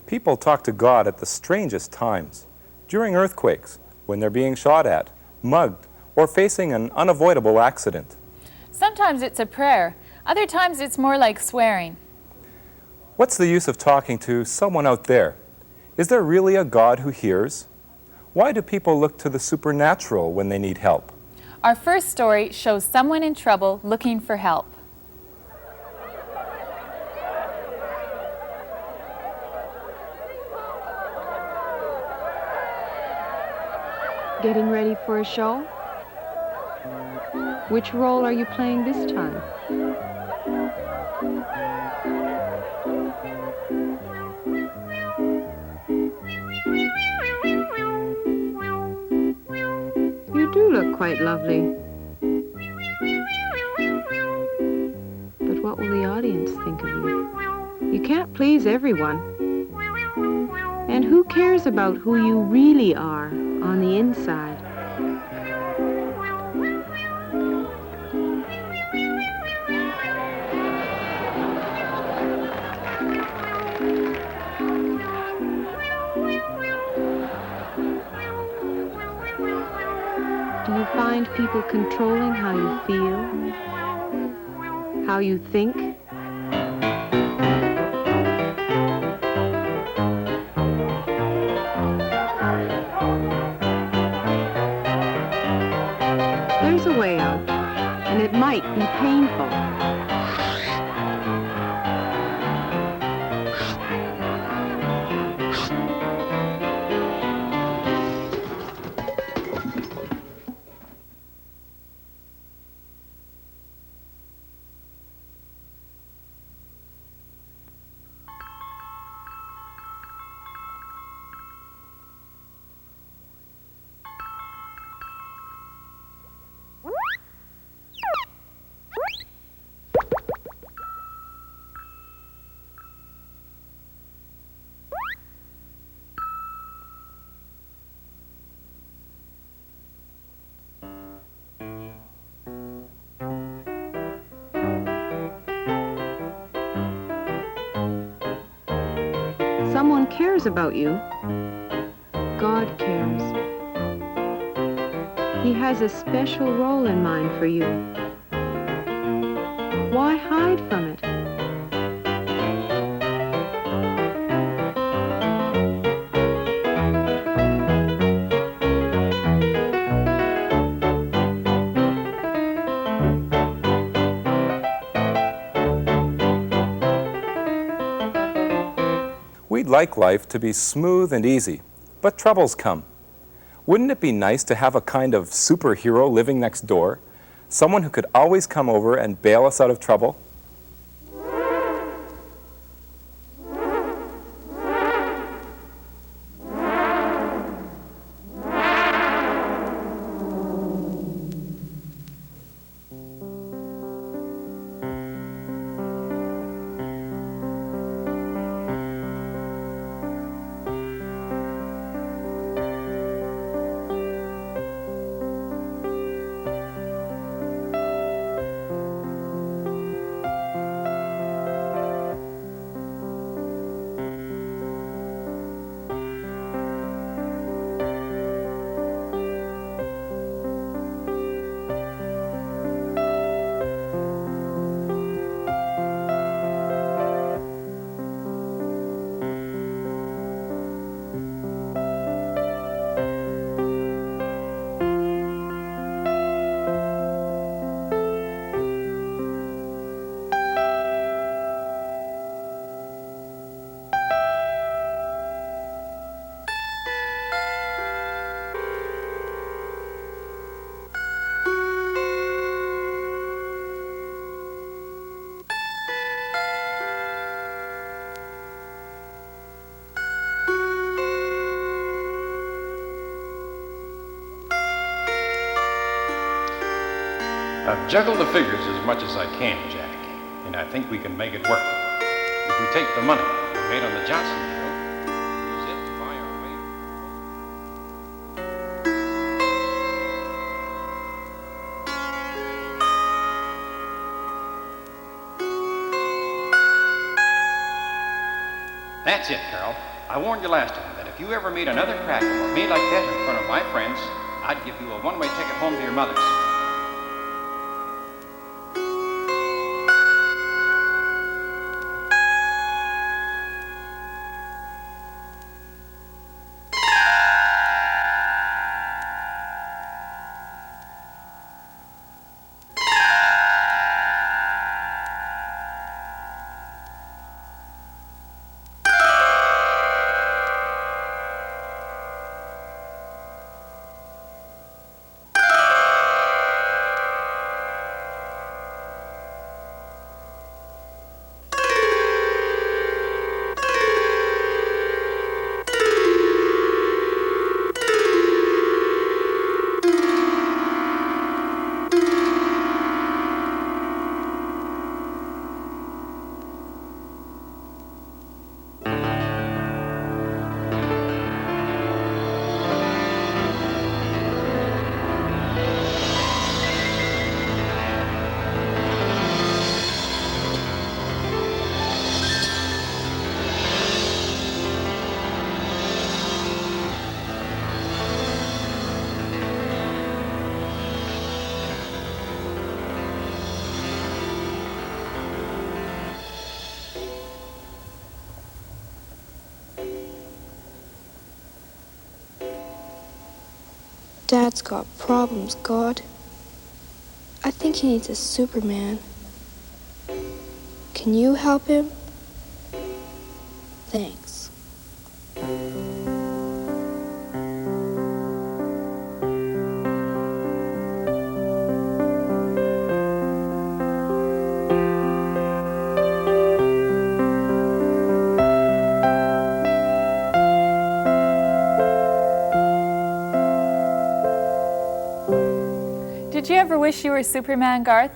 People talk to God at the strangest times. During earthquakes, when they're being shot at, mugged, or facing an unavoidable accident. Sometimes it's a prayer. Other times it's more like swearing. What's the use of talking to someone out there? Is there really a God who hears? Why do people look to the supernatural when they need help? Our first story shows someone in trouble looking for help. Getting ready for a show? Which role are you playing this time? You do look quite lovely. But what will the audience think of you? You can't please everyone. And who cares about who you really are on the inside? Do you find people controlling how you feel? How you think? There's a way out, and it might be painful. Someone cares about you. God cares. He has a special role in mind for you. Why hide from it? We'd like life to be smooth and easy, but troubles come. Wouldn't it be nice to have a kind of superhero living next door? Someone who could always come over and bail us out of trouble? I've juggled the figures as much as I can, Jack, and I think we can make it work. If we take the money we made on the Johnson deal, use it to buy our way. That's it, Carol. I warned you last time that if you ever made another crack about me like that in front of my friends, I'd give you a one-way ticket home to your mother's. Dad's got problems, God. I think he needs a Superman. Can you help him? Thanks. Did you ever wish you were Superman, Garth?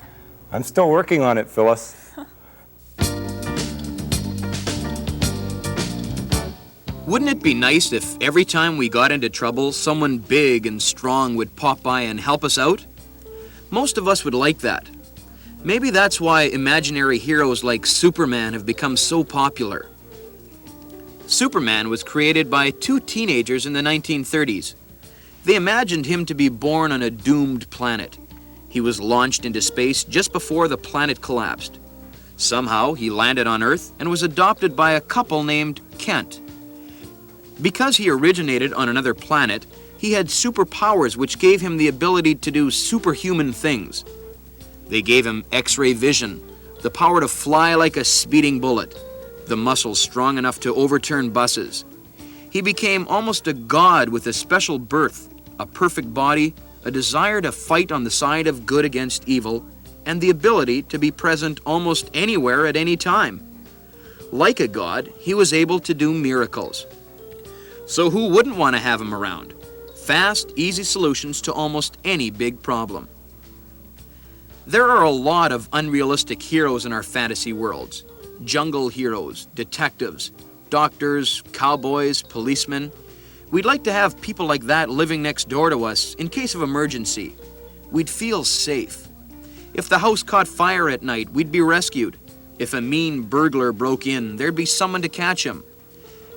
I'm still working on it, Phyllis. Wouldn't it be nice if every time we got into trouble, someone big and strong would pop by and help us out? Most of us would like that. Maybe that's why imaginary heroes like Superman have become so popular. Superman was created by two teenagers in the 1930s. They imagined him to be born on a doomed planet. He was launched into space just before the planet collapsed. Somehow, he landed on Earth and was adopted by a couple named Kent. Because he originated on another planet, he had superpowers which gave him the ability to do superhuman things. They gave him X-ray vision, the power to fly like a speeding bullet, the muscles strong enough to overturn buses. He became almost a god with a special birth, a perfect body, a desire to fight on the side of good against evil, and the ability to be present almost anywhere at any time. Like a god, he was able to do miracles. So who wouldn't want to have him around? Fast, easy solutions to almost any big problem. There are a lot of unrealistic heroes in our fantasy worlds. Jungle heroes, detectives, doctors, cowboys, policemen. We'd like to have people like that living next door to us in case of emergency. We'd feel safe. If the house caught fire at night, we'd be rescued. If a mean burglar broke in, there'd be someone to catch him.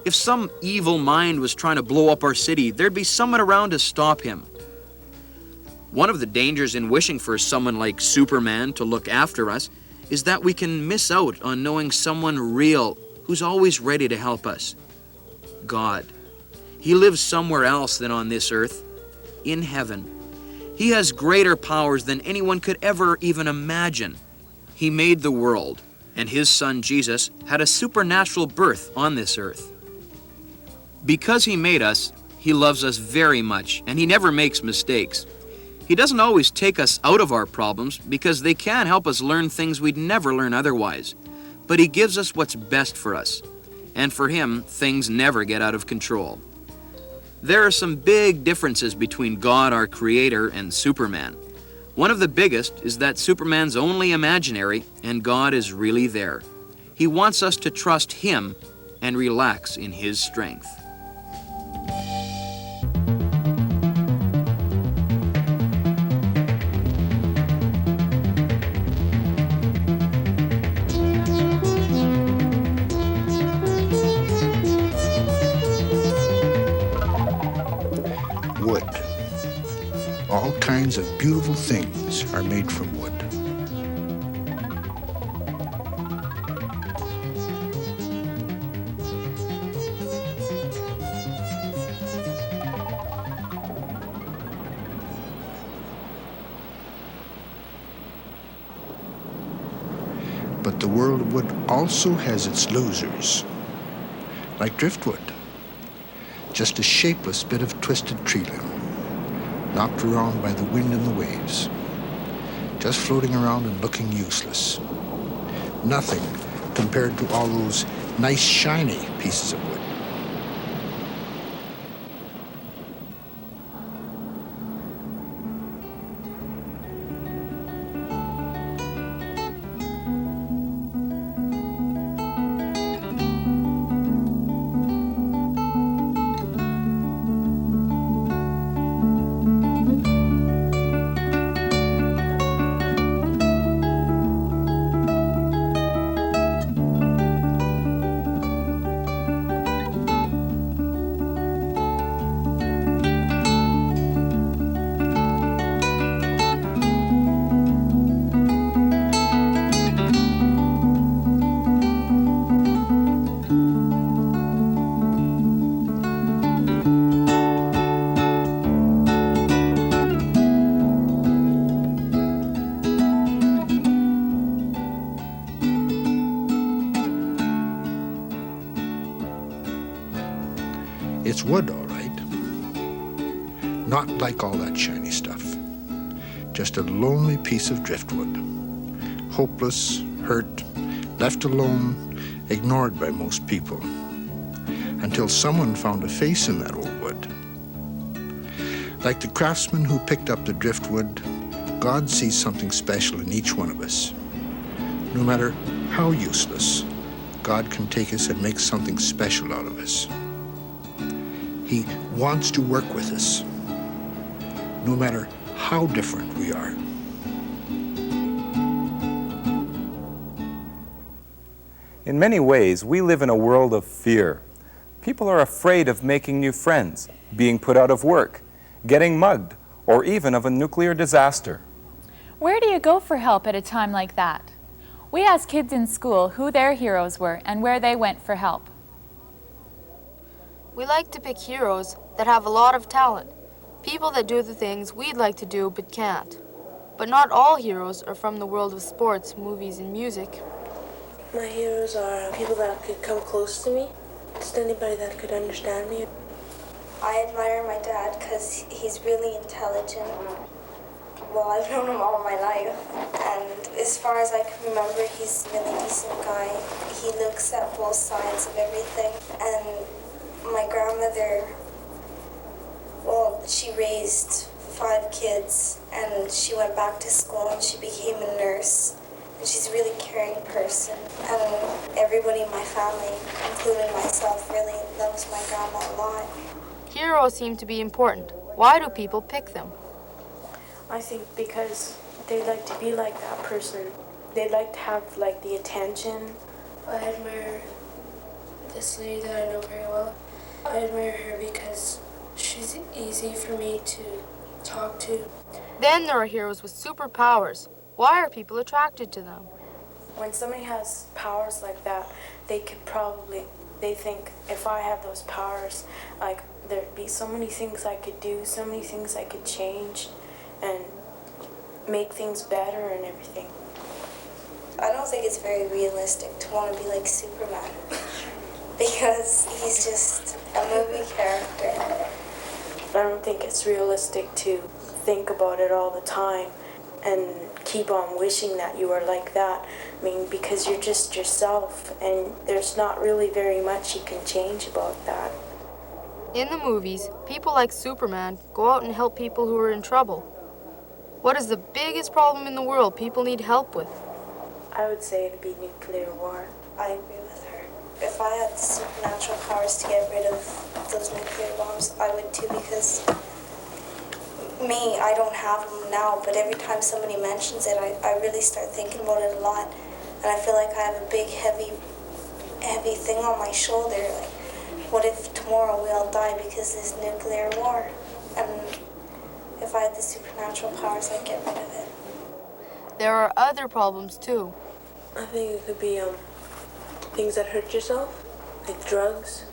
If some evil mind was trying to blow up our city, there'd be someone around to stop him. One of the dangers in wishing for someone like Superman to look after us is that we can miss out on knowing someone real who's always ready to help us. God. He lives somewhere else than on this earth, in heaven. He has greater powers than anyone could ever even imagine. He made the world, and his son Jesus had a supernatural birth on this earth. Because he made us, he loves us very much, and he never makes mistakes. He doesn't always take us out of our problems because they can help us learn things we'd never learn otherwise. But he gives us what's best for us. And for him, things never get out of control. There are some big differences between God, our Creator, and Superman. One of the biggest is that Superman's only imaginary and God is really there. He wants us to trust him and relax in his strength. kinds of beautiful things are made from wood. But the world of wood also has its losers, like driftwood, just a shapeless bit of twisted tree limb, knocked around by the wind and the waves, just floating around and looking useless. Nothing compared to all those nice, shiny pieces of wood. It's wood, all right. Not like all that shiny stuff. Just a lonely piece of driftwood. Hopeless, hurt, left alone, ignored by most people. Until someone found a face in that old wood. Like the craftsman who picked up the driftwood, God sees something special in each one of us. No matter how useless, God can take us and make something special out of us. He wants to work with us, no matter how different we are. In many ways, we live in a world of fear. People are afraid of making new friends, being put out of work, getting mugged, or even of a nuclear disaster. Where do you go for help at a time like that? We asked kids in school who their heroes were and where they went for help. We like to pick heroes that have a lot of talent, people that do the things we'd like to do but can't. But not all heroes are from the world of sports, movies, and music. My heroes are people that could come close to me, just anybody that could understand me. I admire my dad because he's really intelligent. Well, I've known him all my life, and as far as I can remember, he's a really decent guy. He looks at both sides of everything, and my grandmother, well, she raised 5 kids, and she went back to school and she became a nurse. And she's a really caring person. And everybody in my family, including myself, really loves my grandma a lot. Heroes seem to be important. Why do people pick them? I think because they like to be like that person. They like to have like the attention. I admire this lady that I know very well. I admire her because she's easy for me to talk to. Then there are heroes with superpowers. Why are people attracted to them? When somebody has powers like that, they think if I had those powers, like there'd be so many things I could do, so many things I could change and make things better and everything. I don't think it's very realistic to want to be like Superman because he's just a movie character. I don't think it's realistic to think about it all the time and keep on wishing that you were like that. I mean, because you're just yourself, and there's not really very much you can change about that. In the movies, people like Superman go out and help people who are in trouble. What is the biggest problem in the world people need help with? I would say it'd be nuclear war. I agree with her. If I had the supernatural powers to get rid of those nuclear bombs, I would too, because me, I don't have them now, but every time somebody mentions it, I really start thinking about it a lot. And I feel like I have a big, heavy thing on my shoulder. Like, what if tomorrow we all die because of this nuclear war? And if I had the supernatural powers, I'd get rid of it. There are other problems too. I think it could be things that hurt yourself, like drugs.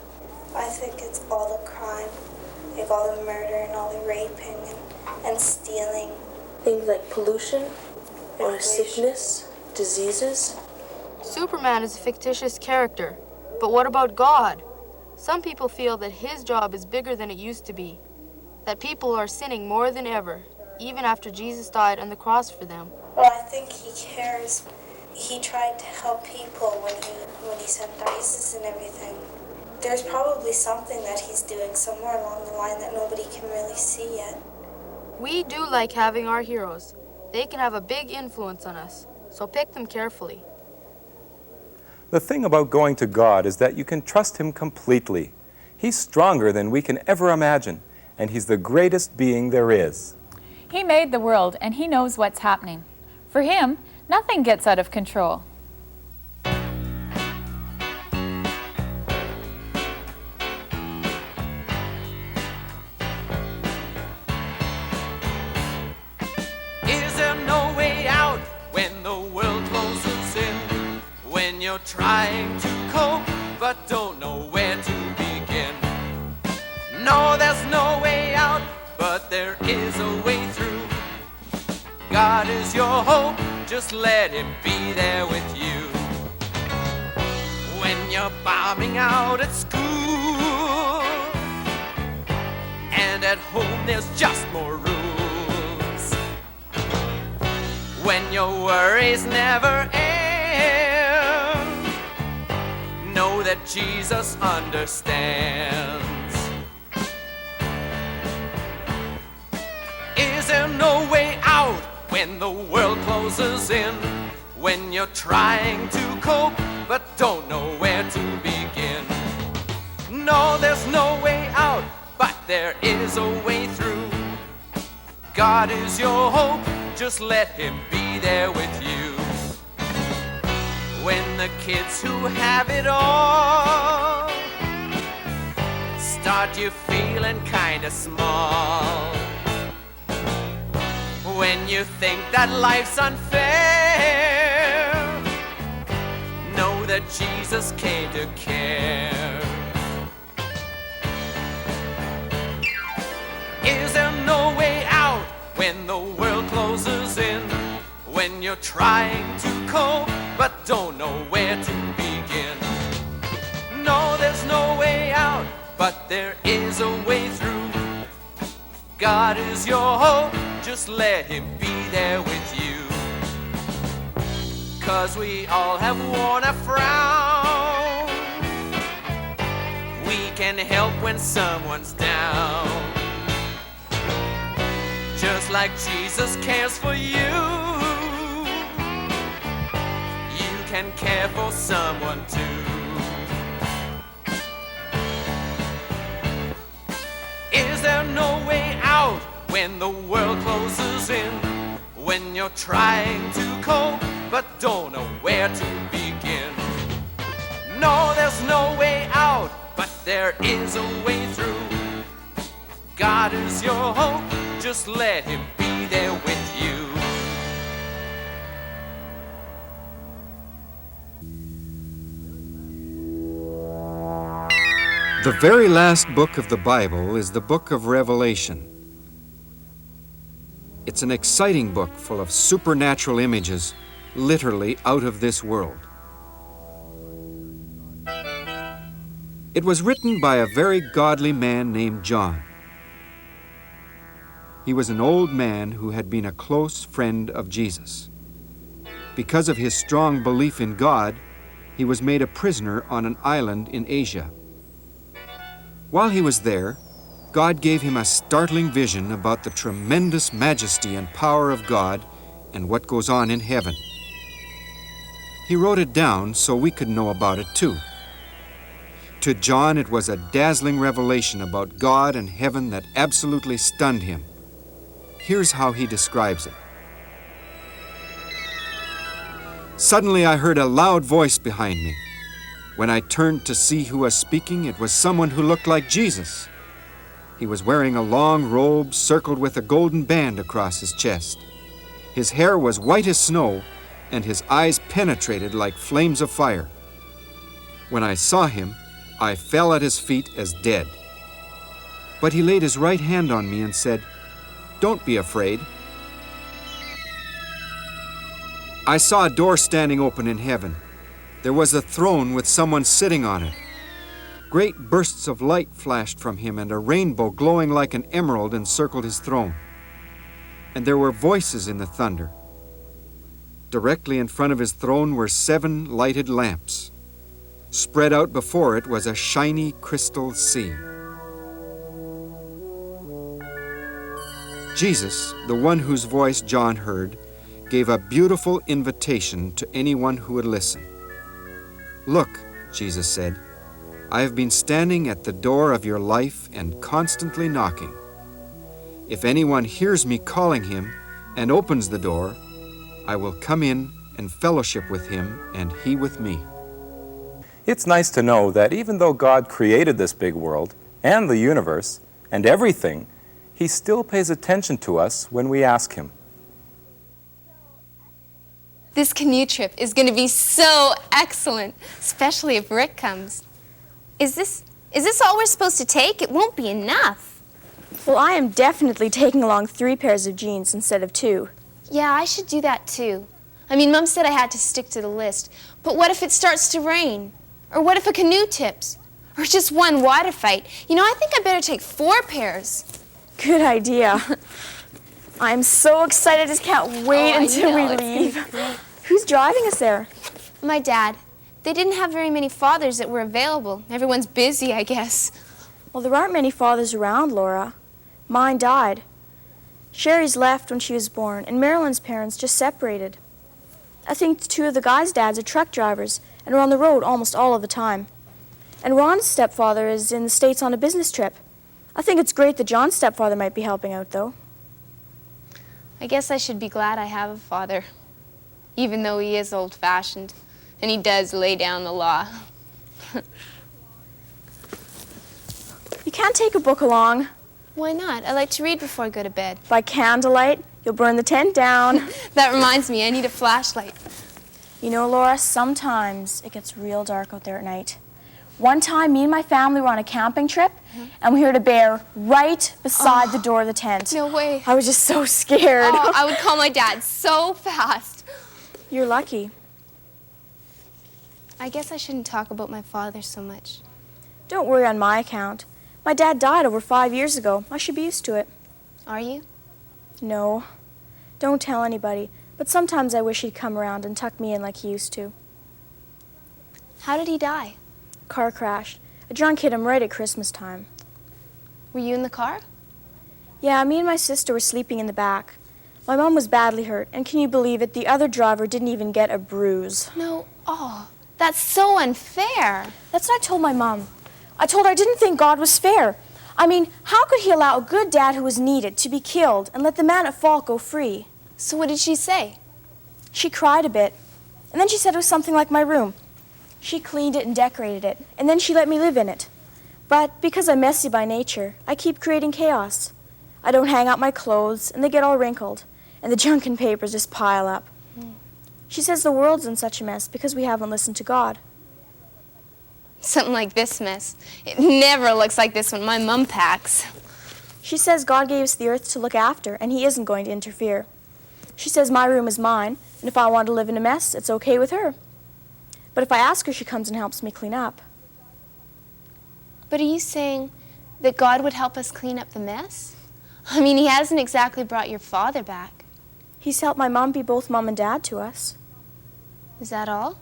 I think it's all the crime, like all the murder and all the raping and stealing. Things like pollution or sickness, diseases. Superman is a fictitious character, but what about God? Some people feel that his job is bigger than it used to be, that people are sinning more than ever, even after Jesus died on the cross for them. Well, I think he cares. He tried to help people when he sent ISIS and everything. There's probably something that he's doing somewhere along the line that nobody can really see yet. We do like having our heroes. They can have a big influence on us, so pick them carefully. The thing about going to God is that you can trust him completely. He's stronger than we can ever imagine, and he's the greatest being there is. He made the world, and he knows what's happening. For him, nothing gets out of control. Is there no way out when the world closes in? When you're trying to cope but don't know where to begin? No, there's no way out, but there is a way through. God is your hope, just let him be there with you. When you're bombing out at school, and at home there's just more rules. When your worries never end, know that Jesus understands. Is there no way out when the world closes in? When you're trying to cope but don't know where to begin? No, there's no way out, but there is a way through. God is your hope, just let him be there with you. When the kids who have it all start you feeling kinda small, when you think that life's unfair, know that Jesus came to care. Is there no way out when the world closes in? When you're trying to cope but don't know where to begin? No, there's no way out, but there is a way through. God is your hope, just let him be there with you. 'Cause we all have worn a frown. We can help when someone's down. Just like Jesus cares for you, you can care for someone too. Is there no way out when the world closes in? When you're trying to cope but don't know where to begin? No, there's no way out, but there is a way through. God is your hope, just let him be there with you. The very last book of the Bible is the book of Revelation. It's an exciting book full of supernatural images, literally out of this world. It was written by a very godly man named John. He was an old man who had been a close friend of Jesus. Because of his strong belief in God, he was made a prisoner on an island in Asia. While he was there, God gave him a startling vision about the tremendous majesty and power of God and what goes on in heaven. He wrote it down so we could know about it too. To John, it was a dazzling revelation about God and heaven that absolutely stunned him. Here's how he describes it. Suddenly I heard a loud voice behind me. When I turned to see who was speaking, it was someone who looked like Jesus. He was wearing a long robe circled with a golden band across his chest. His hair was white as snow, and his eyes penetrated like flames of fire. When I saw him, I fell at his feet as dead. But he laid his right hand on me and said, "Don't be afraid." I saw a door standing open in heaven. There was a throne with someone sitting on it. Great bursts of light flashed from him, and a rainbow glowing like an emerald encircled his throne. And there were voices in the thunder. Directly in front of his throne were 7 lighted lamps. Spread out before it was a shiny crystal sea. Jesus, the one whose voice John heard, gave a beautiful invitation to anyone who would listen. "Look," Jesus said, "I have been standing at the door of your life and constantly knocking. If anyone hears me calling him and opens the door, I will come in and fellowship with him and he with me." It's nice to know that even though God created this big world and the universe and everything, He still pays attention to us when we ask Him. This canoe trip is going to be so excellent, especially if Rick comes. Is this all we're supposed to take? It won't be enough. Well, I am definitely taking along 3 pairs of jeans instead of 2. Yeah, I should do that too. I mean, Mom said I had to stick to the list. But what if it starts to rain? Or what if a canoe tips? Or just one water fight? You know, I think I better take 4 pairs. Good idea. I'm so excited. I just can't wait until we leave. Who's driving us there? My dad. They didn't have very many fathers that were available. Everyone's busy, I guess. Well, there aren't many fathers around, Laura. Mine died. Sherry's left when she was born, and Marilyn's parents just separated. I think 2 of the guys' dads are truck drivers and are on the road almost all of the time. And Ron's stepfather is in the States on a business trip. I think it's great that John's stepfather might be helping out, though. I guess I should be glad I have a father, even though he is old-fashioned, and he does lay down the law. You can't take a book along. Why not? I like to read before I go to bed. By candlelight, you'll burn the tent down. That reminds me, I need a flashlight. You know, Laura, sometimes it gets real dark out there at night. One time, me and my family were on a camping trip, and we heard a bear right beside the door of the tent. No way. I was just so scared. Oh, I would call my dad so fast. You're lucky. I guess I shouldn't talk about my father so much. Don't worry on my account. My dad died over 5 years ago. I should be used to it. Are you? No. Don't tell anybody. But sometimes I wish he'd come around and tuck me in like he used to. How did he die? Car crash. A drunk hit him right at Christmas time. Were you in the car? Yeah, me and my sister were sleeping in the back. My mom was badly hurt, and can you believe it? The other driver didn't even get a bruise. No. Oh, that's so unfair. That's what I told my mom. I told her I didn't think God was fair. I mean, how could he allow a good dad who was needed to be killed and let the man at fault go free? So what did she say? She cried a bit, and then she said it was something like my room. She cleaned it and decorated it, and then she let me live in it. But because I'm messy by nature, I keep creating chaos. I don't hang out my clothes, and they get all wrinkled, and the junk and papers just pile up. She says the world's in such a mess because we haven't listened to God. Something like this mess. It never looks like this when my mom packs. She says God gave us the earth to look after, and He isn't going to interfere. She says my room is mine, and if I want to live in a mess, it's okay with her. But if I ask her, she comes and helps me clean up. But are you saying that God would help us clean up the mess? I mean, He hasn't exactly brought your father back. He's helped my mom be both mom and dad to us. Is that all?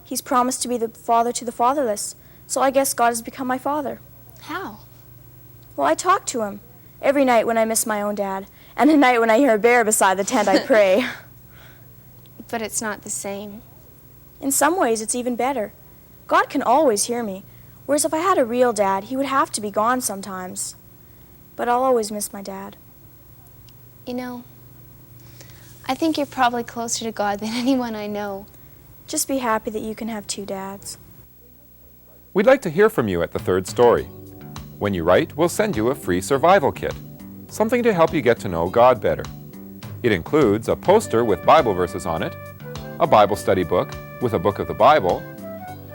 He's promised to be the father to the fatherless, so I guess God has become my father. How? Well, I talk to Him every night when I miss my own dad, and at night when I hear a bear beside the tent, I pray. But it's not the same. In some ways, it's even better. God can always hear me, whereas if I had a real dad, he would have to be gone sometimes. But I'll always miss my dad. You know, I think you're probably closer to God than anyone I know. Just be happy that you can have 2 dads. We'd like to hear from you at The Third Story. When you write, we'll send you a free survival kit, something to help you get to know God better. It includes a poster with Bible verses on it, a Bible study book with a book of the Bible,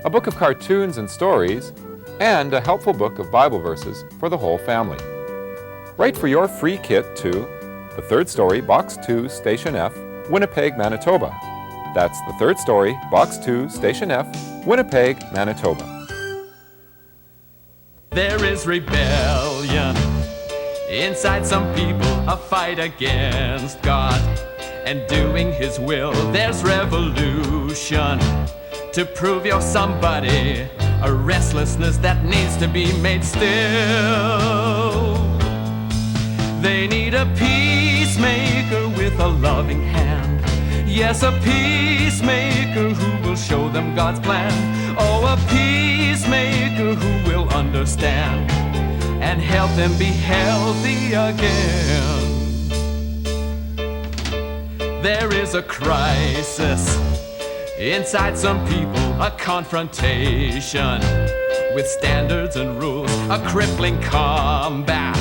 a book of cartoons and stories, and a helpful book of Bible verses for the whole family. Write for your free kit to The Third Story, Box 2, Station F, Winnipeg, Manitoba. That's The Third Story, Box 2, Station F, Winnipeg, Manitoba. There is rebellion inside some people, a fight against God and doing His will. There's revolution to prove you're somebody, a restlessness that needs to be made still. They need a peacemaker with a loving hand. Yes, a peacemaker who will show them God's plan. Oh, a peacemaker who will understand and help them be healthy again. There is a crisis inside some people, a confrontation with standards and rules, a crippling combat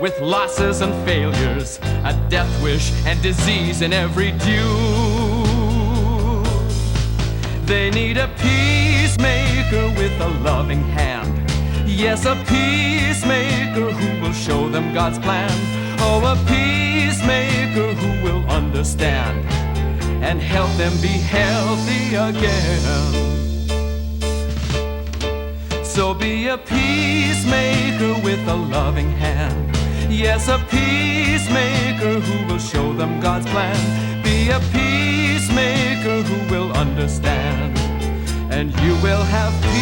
with losses and failures, a death wish and disease in every due. They need a peacemaker with a loving hand. Yes, a peacemaker who will show them God's plan. Oh, a peacemaker who will understand and help them be healthy again. So be a peacemaker with a loving hand. Yes, a peacemaker who will show them God's plan. Be a peacemaker who will understand, and you will have peace.